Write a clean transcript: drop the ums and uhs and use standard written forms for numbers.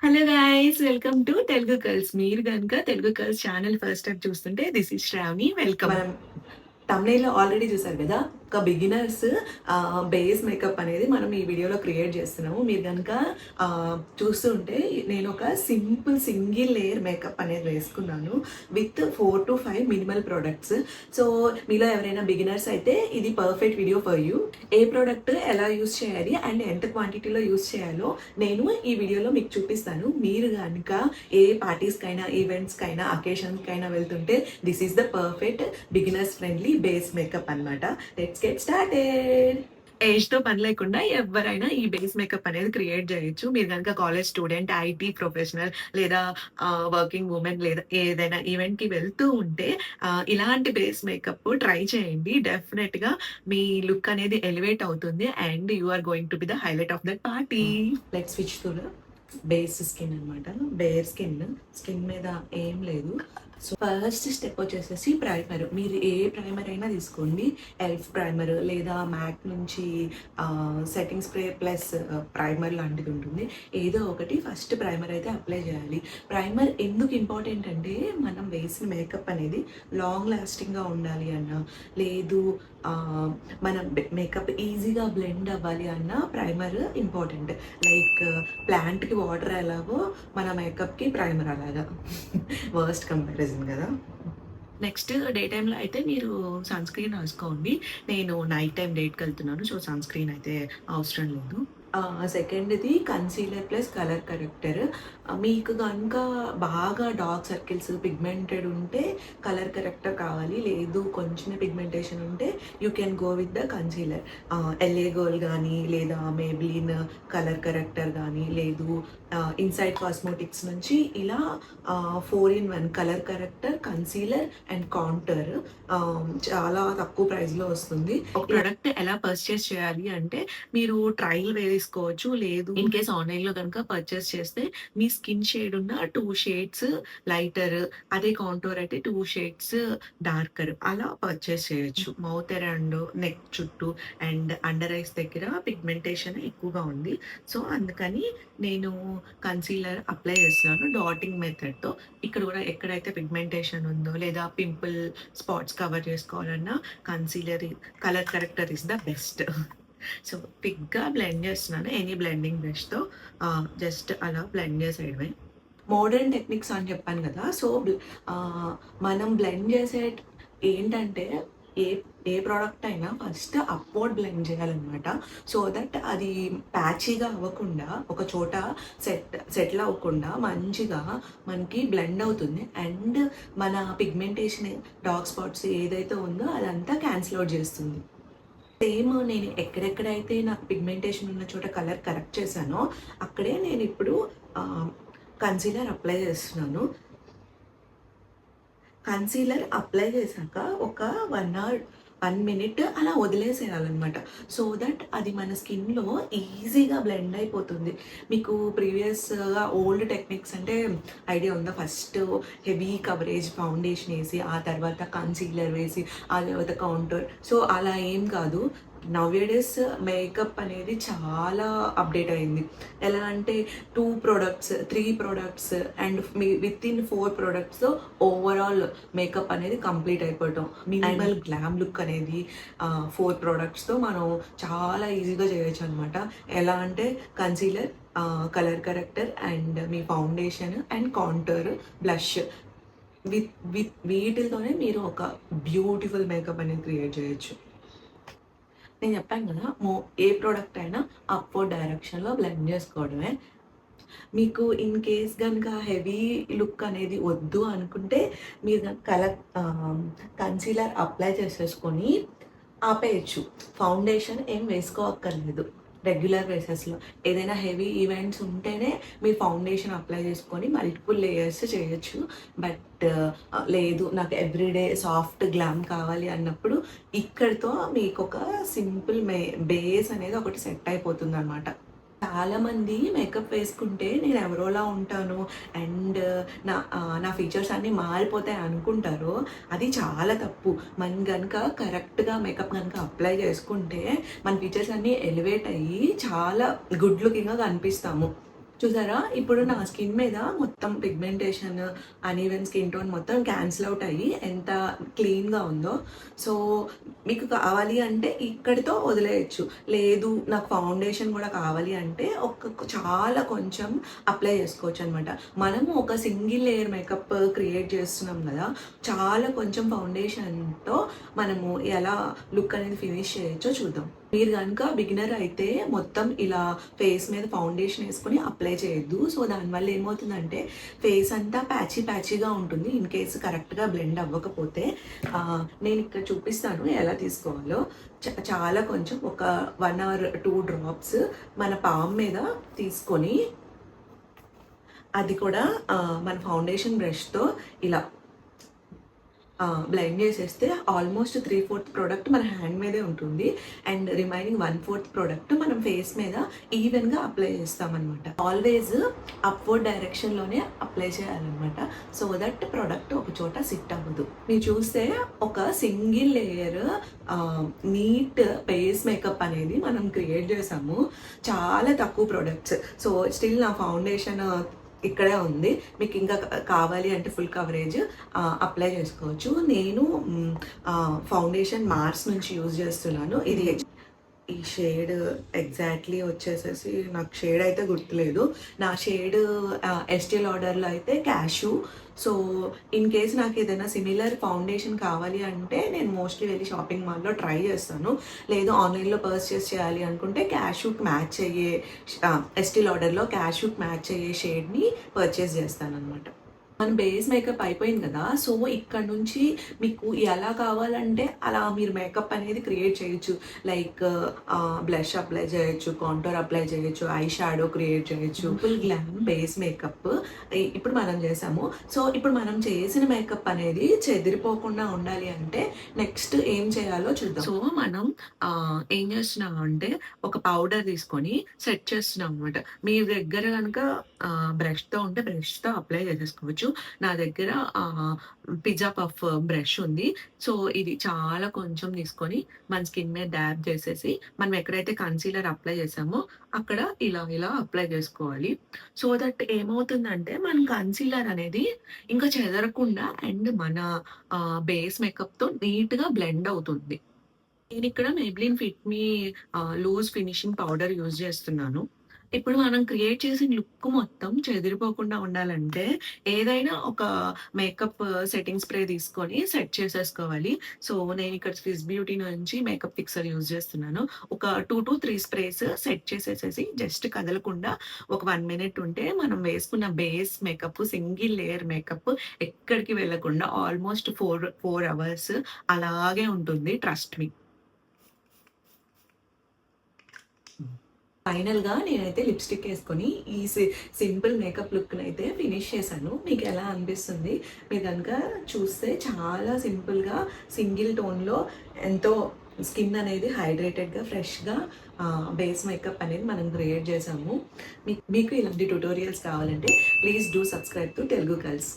Hello guys! Welcome to Telugu girls. మీరు గనుక Telugu girls channel first time చూస్తుంటే దిస్ ఈజ్ శ్రావణి. వెల్కమ్. మనం థంబ్‌నెయిల్‌లో ఆల్రెడీ చూసారు కదా! ఒక బిగినర్స్ బేస్ మేకప్ అనేది మనం ఈ వీడియోలో క్రియేట్ చేస్తున్నాము. మీరు గనుక చూస్తూ ఉంటే నేను ఒక సింపుల్ సింగిల్ లేయర్ మేకప్ అనేది వేసుకున్నాను. With 4-5 minimal products. సో, మీలో ఎవరైనా బిగినర్స్ అయితే ఇది perfect video for you. A product ఎలా యూజ్ చేయాలి అండ్ ఎంత క్వాంటిటీలో యూజ్ చేయాలో నేను ఈ వీడియోలో మీకు చూపిస్తాను. మీరు గనుక ఏ పార్టీస్‌కైనా, ఈవెంట్స్‌కైనా, అకేషన్స్‌కైనా వెళ్తుంటే this is the perfect beginners friendly base makeup అన్నమాట. Let's get started. ఏజ్‌తో పని లేకుండా ఎవ్వరైనా ఈ బేస్ మేకప్ అనేది క్రియేట్ చేయొచ్చు. మీరు గనుక కాలేజ్ స్టూడెంట్, ఐటీ ప్రొఫెషనల్ లేదా వర్కింగ్ వుమెన్ లేదా ఏదైనా ఈవెంట్‌కి వెళ్తూ ఉంటే ఇలాంటి బేస్ మేకప్ ట్రై చేయండి. డెఫినెట్‌గా మీ లుక్ అనేది ఎలివేట్ అవుతుంది. And you are going to be the highlight of that party. Let's switch to the base skin అనమాట. బేర్ స్కిన్ మీద ఏం లేదు. సో ఫస్ట్ స్టెప్ వచ్చేసేసి ప్రైమర్. మీరు ఏ ప్రైమర్ అయినా తీసుకోండి. ఎల్ఫ్ ప్రైమర్ లేదా మ్యాక్ నుంచి సెట్టింగ్ స్ప్రే ప్లస్ ప్రైమర్ లాంటిది ఉంటుంది. ఏదో ఒకటి ఫస్ట్ ప్రైమర్ అయితే అప్లై చేయాలి. ప్రైమర్ ఎందుకు ఇంపార్టెంట్ అంటే మనం వేసిన మేకప్ అనేది లాంగ్ లాస్టింగ్గా ఉండాలి అన్న, లేదు మన మేకప్ ఈజీగా బ్లెండ్ అవ్వాలి అన్న ప్రైమర్ ఇంపార్టెంట్. లైక్ ప్లాంట్కి వాటర్ ఎలాగో మన మేకప్కి ప్రైమర్ అలాగా. వర్స్ట్ కంపారిజన్ కదా. నెక్స్ట్ డే టైమ్‌లో అయితే మీరు సన్ స్క్రీన్ రాసుకోండి. నేను నైట్ టైమ్ డేట్‌కెళ్తున్నాను. సో, సన్ స్క్రీన్ అయితే అవసరం లేదు. సెకండ్‌ది కన్సీలర్ ప్లస్ కలర్ కరెక్టర్. మీకు గనుక బాగా డార్క్ సర్కిల్స్, పిగ్మెంటెడ్ ఉంటే కలర్ కరెక్టర్ కావాలి. లేదు కొంచెమే పిగ్మెంటేషన్ ఉంటే you can go with the concealer. LA gold గానీ, లేదా మేబ్లిన్ కలర్ కరెక్టర్ గానీ, లేదు ఇన్సైడ్ కాస్మోటిక్స్ నుంచి ఇలా 4 in 1 colour corrector, concealer and contour చాలా తక్కువ ప్రైస్‌లో వస్తుంది. ఒక ప్రొడక్ట్ ఎలా పర్చేస్ చేయాలి అంటే, మీరు ట్రయల్ వేసుకోవచ్చు. లేదు ఇన్ కేస్ ఆన్‌లైన్‌లో గనుక పర్చేస్ చేస్తే, మీ స్కిన్ షేడ్ ఉన్న 2 షేడ్స్ లైటర్, అదే కాంటూర్ అయితే 2 షేడ్స్ డార్కర్ అలా పర్చేస్ చేయొచ్చు. మౌత్ అరౌండ్, నెక్ చుట్టూ అండ్ అండర్ ఐస్ దగ్గర పిగ్మెంటేషన్ ఎక్కువగా ఉంది. సో, అందుకని నేను కన్సీలర్ అప్లై చేస్తున్నాను డాటింగ్ మెథడ్‌తో. ఇక్కడ కూడా ఎక్కడైతే పిగ్మెంటేషన్ ఉందో, లేదా పింపుల్ స్పాట్స్ కవర్ చేసుకోవాలన్నా concealer colour corrector is the best. So, థిక్‌గా బ్లెండ్ చేస్తున్నాను. ఎనీ బ్లెండింగ్ బ్రష్‌తో జస్ట్ అలా బ్లెండ్ చేసేయడమే. మోడర్న్ టెక్నిక్స్ అని చెప్పాను కదా. సో మనం బ్లెండ్ చేసే ఏంటంటే ఏ ఏ ప్రోడక్ట్ అయినా ఫస్ట్ అప్వర్డ్ బ్లెండ్ చేయాలన్నమాట. సో దట్ అది ప్యాచీగా అవ్వకుండా, ఒక చోట సెటిల్ అవ్వకుండా మంచిగా మనకి బ్లెండ్ అవుతుంది. అండ్ మన పిగ్మెంటేషన్, డార్క్ స్పాట్స్ ఏదైతే ఉందో అదంతా క్యాన్సిల్ అవుట్ చేస్తుంది. సేమ్ నేను ఎక్కడెక్కడైతే నాకు పిగ్మెంటేషన్ ఉన్న చోట కలర్ కరెక్ట్ చేశానో అక్కడే నేను ఇప్పుడు కన్సీలర్ అప్లై చేస్తున్నాను. కన్సీలర్ అప్లై చేశాక ఒక 1 అవర్ 1 మినిట్ అలా వదిలేసేయాలన్నమాట. సో దట్ అది మన స్కిన్‌లో ఈజీగా బ్లెండ్ అయిపోతుంది. మీకు ప్రీవియస్‌గా ఓల్డ్ టెక్నిక్స్ అంటే ఐడియా ఉందా? ఫస్ట్ హెవీ కవరేజ్ ఫౌండేషన్ వేసి, ఆ తర్వాత కన్సీలర్ వేసి, ఆ తర్వాత కాంటూర్. సో అలా ఏం కాదు. నౌ-ఏ-డేస్ మేకప్ అనేది చాలా అప్డేట్ అయింది. ఎలా అంటే 2 ప్రొడక్ట్స్, 3 ప్రొడక్ట్స్ అండ్ వితిన్ 4 ప్రొడక్ట్స్‌తో ఓవరాల్ మేకప్ అనేది కంప్లీట్ అయిపోవటం. మినిమల్ గ్లామ్ లుక్ అనేది 4 ప్రొడక్ట్స్‌తో మనం చాలా ఈజీగా చేయొచ్చు అనమాట. ఎలా అంటే కన్సీలర్, కలర్ కరెక్టర్ అండ్ మీ foundation and contour, blush with with వీటితోనే మీరు ఒక బ్యూటిఫుల్ మేకప్ అనేది క్రియేట్ చేయొచ్చు. నేను చెప్పాను కదా, ఏ ప్రోడక్ట్ అయినా అప్వర్డ్ డైరెక్షన్‌లో బ్లెండ్ చేసుకోవడమే. మీకు ఇన్ కేస్ గనుక హెవీ లుక్ అనేది వద్దు అనుకుంటే మీరు కన్సీలర్ అప్లై చేసేసుకొని ఆపేయచ్చు. ఫౌండేషన్ ఏం వేసుకోక్కర్లేదు. రెగ్యులర్ బేసిస్‌లో ఏదైనా హెవీ ఈవెంట్స్ ఉంటేనే మీరు ఫౌండేషన్ అప్లై చేసుకొని మల్టిపుల్ లేయర్స్ చేయొచ్చు. బట్ లేదు నాకు ఎవ్రీడే సాఫ్ట్ గ్లామ్ కావాలి అన్నప్పుడు ఇక్కడితో మీకొక సింపుల్ బేస్ అనేది ఒకటి సెట్ అయిపోతుందనమాట. చాలామంది మేకప్ వేసుకుంటే నేను ఎవరోలా ఉంటాను అండ్ నా ఫీచర్స్ అన్నీ మారిపోతాయి అనుకుంటారు. అది చాలా తప్పు. మనం గనుక కరెక్ట్‌గా మేకప్ గనుక అప్లై చేసుకుంటే మన ఫీచర్స్ అన్నీ ఎలివేట్ అయ్యి చాలా గుడ్ లుకింగ్‌గా కనిపిస్తాము. చూసారా? ఇప్పుడు నా స్కిన్ మీద మొత్తం పిగ్మెంటేషన్, అన్‌ఈవెన్ స్కిన్ టోన్ మొత్తం క్యాన్సిల్ అవుట్ అయ్యి ఎంత క్లీన్‌గా ఉందో. సో, మీకు కావాలి అంటే ఇక్కడితో వదిలేయొచ్చు. లేదు నాకు ఫౌండేషన్ గూడా కావాలి అంటే చాలా కొంచెం అప్లై చేసుకోవచ్చనమాట. మనము ఒక సింగిల్ లేయర్ మేకప్ క్రియేట్ చేస్తున్నాం గదా! చాలా కొంచెం ఫౌండేషన్‌తో మనము ఎలా లుక్ అనేది ఫినిష్ చేయొచ్చో చూద్దాం. మీరు గనుక బిగినర్ అయితే మొత్తం ఇలా ఫేస్ మీద ఫౌండేషన్ వేసుకొని అప్లై చేయొద్దు. సో, దానివల్ల ఏమవుతుందంటే ఫేస్ అంతా ప్యాచీగా ఉంటుంది. ఇన్ కేస్ కరెక్ట్‌గా బ్లెండ్ అవ్వకపోతే నేను ఇక్కడ చూపిస్తాను ఎలా తీసుకోవాలో. చాలా కొంచెం ఒక 1 ఆర్ 2 డ్రాప్స్ మన పామ్ మీద తీసుకొని అది కూడా మన ఫౌండేషన్ బ్రష్‌తో ఇలా బ్లెండ్ చేసేస్తే ఆల్మోస్ట్ 3/4 ప్రోడక్ట్ మన హ్యాండ్ మీదే ఉంటుంది. అండ్ రిమైనింగ్ 1/4 ప్రోడక్ట్ మనం ఫేస్ మీద ఈవెన్‌గా అప్లై చేస్తామన్నమాట. ఆల్వేస్ అప్వర్డ్ డైరెక్షన్‌లోనే అప్లై చేయాలన్నమాట. సో దట్ ప్రోడక్ట్ ఒక చోట సిట్ అవ్వదు. మీరు చూస్తే ఒక single layer neat base makeup అనేది మనం క్రియేట్ చేసాము. చాలా తక్కువ ప్రొడక్ట్స్. సో స్టిల్ నా ఫౌండేషన్ ఇక్కడే ఉంది. మీకు ఇంకా కావాలి అంటే ఫుల్ కవరేజ్ అప్లై చేసుకోవచ్చు. నేను ఫౌండేషన్ మార్స్ నుంచి యూజ్ చేస్తున్నాను. ఇది ఈ షేడ్ ఎగ్జాక్ట్లీ వచ్చేసేసి నాకు షేడ్ అయితే గుర్తులేదు. నా షేడ్ ఎస్టీ లాడర్లో అయితే క్యాష్యూ. సో ఇన్ కేస్ నాకు ఏదైనా సిమిలర్ ఫౌండేషన్ కావాలి అంటే నేను మోస్ట్లీ వెళ్ళి షాపింగ్ మాల్లో ట్రై చేస్తాను. లేదు ఆన్లైన్లో పర్చేస్ చేయాలి అనుకుంటే క్యాష్యూకి మ్యాచ్ అయ్యే ఎస్టీ లాడర్లో క్యాష్యూకి మ్యాచ్ అయ్యే షేడ్ని పర్చేస్ చేస్తాను అనమాట. మన బేస్ మేకప్ అయిపోయింది కదా! సో ఇక్కడ నుంచి మీకు ఎలా కావాలంటే అలా మీరు మేకప్ అనేది క్రియేట్ చేయొచ్చు. లైక్ బ్లష్ అప్లై చేయొచ్చు, కాంటోర్ అప్లై చేయొచ్చు, ఐ షాడో క్రియేట్ చేయొచ్చు. సింపుల్ గ్లామ్ బేస్ మేకప్ ఇప్పుడు మనం చేసాము. సో ఇప్పుడు మనం చేసిన మేకప్ అనేది చెదిరిపోకుండా ఉండాలి అంటే నెక్స్ట్ ఏం చేయాలో చూద్దాం. సో మనం ఏం చేస్తున్నాం అంటే ఒక పౌడర్ తీసుకొని సెట్ చేస్తున్నాం అనమాట. మీ దగ్గర కనుక బ్రష్‌తో ఉంటే బ్రష్‌తో అప్లై చేసేసుకోవచ్చు. నా దగ్గర పిజ్జా పఫ్ బ్రష్ ఉంది. సో ఇది చాలా కొంచెం తీసుకొని మన స్కిన్ మీద డ్యాబ్ చేసేసి మనం ఎక్కడైతే కన్సీలర్ అప్లై చేసామో అక్కడ ఇలా అప్లై చేసుకోవాలి. సో దట్ ఏమవుతుందంటే మన కన్సీలర్ అనేది ఇంకా చెదరకుండా అండ్ మన బేస్ మేకప్‌తో నీట్‌గా బ్లెండ్ అవుతుంది. నేనిక్కడ మేబ్లిన్ ఫిట్ మీ లూజ్ ఫినిషింగ్ పౌడర్ యూజ్ చేస్తున్నాను. ఇప్పుడు మనం క్రియేట్ చేసిన లుక్ మొత్తం చెదిరిపోకుండా ఉండాలంటే ఏదైనా ఒక మేకప్ సెట్టింగ్ స్ప్రే తీసుకొని సెట్ చేసేసుకోవాలి. సో నేనిక్కడ స్విస్ బ్యూటీ నుంచి మేకప్ ఫిక్సర్ యూజ్ చేస్తున్నాను. ఒక 2-3 స్ప్రేస్ సెట్ చేసేసేసి జస్ట్ కదలకుండా ఒక 1 మినిట్ ఉంటే మనం వేసుకున్న base makeup single layer makeup ఎక్కడికి వెళ్ళకుండా ఆల్మోస్ట్ 4 అవర్స్ అలాగే ఉంటుంది. Trust me. ఫైనల్‌గా నేనైతే లిప్‌స్టిక్ ఏసుకొని ఈ సింపుల్ మేకప్ లుక్‌నైతే ఫినిష్ చేశాను. మీకు ఎలా అనిపిస్తుంది? మీరు గనుక చూస్తే చాలా సింపుల్‌గా సింగిల్ టోన్‌లో ఎంతో స్కిన్ అనేది హైడ్రేటెడ్‌గా, ఫ్రెష్‌గా బేస్ మేకప్ అనేది మనం క్రియేట్ చేసాము. మీకు ఇలాంటి ట్యుటోరియల్స్ కావాలంటే please do subscribe to Telugu girls.